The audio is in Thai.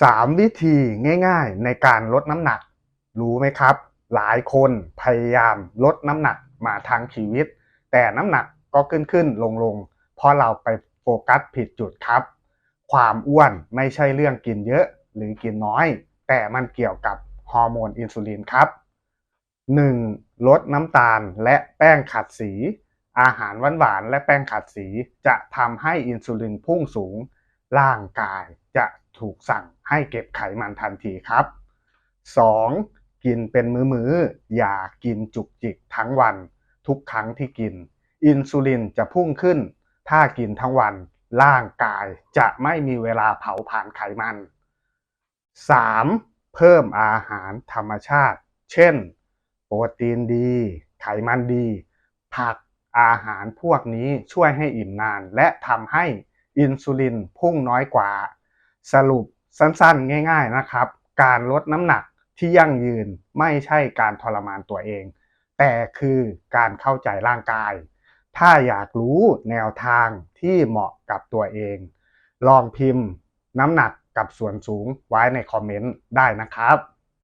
3 วิธีง่ายๆในการลดน้ำหนักรู้ไหมครับหลายคนพยายามลดน้ำหนักมาทั้งชีวิตแต่น้ำหนักก็ขึ้นลงเพราะเราไปโฟกัสผิดจุดครับความอ้วนไม่ใช่เรื่องกินเยอะหรือกินน้อยแต่มันเกี่ยวกับฮอร์โมนอินซูลินครับ 1. ลดน้ำตาลและแป้งขัดสีอาหารหวานๆและแป้งขัดสีจะทำให้อินซูลินพุ่งสูงร่างกายจะถูกสั่งให้เก็บไขมันทันทีครับ 2. กินเป็นมื้อๆอย่ากินจุกจิกทั้งวันทุกครั้งที่กินอินซูลินจะพุ่งขึ้นถ้ากินทั้งวันร่างกายจะไม่มีเวลาเผาผลาญไขมัน 3. เพิ่มอาหารธรรมชาติเช่นโปรตีนดีไขมันดีผักอาหารพวกนี้ช่วยให้อิ่มนานและทำให้อินซูลินพุ่งน้อยกว่าสรุปสั้นๆง่ายๆนะครับการลดน้ำหนักที่ยั่งยืนไม่ใช่การทรมานตัวเองแต่คือการเข้าใจร่างกายถ้าอยากรู้แนวทางที่เหมาะกับตัวเองลองพิมพ์น้ำหนักกับส่วนสูงไว้ในคอมเมนต์ได้นะครับ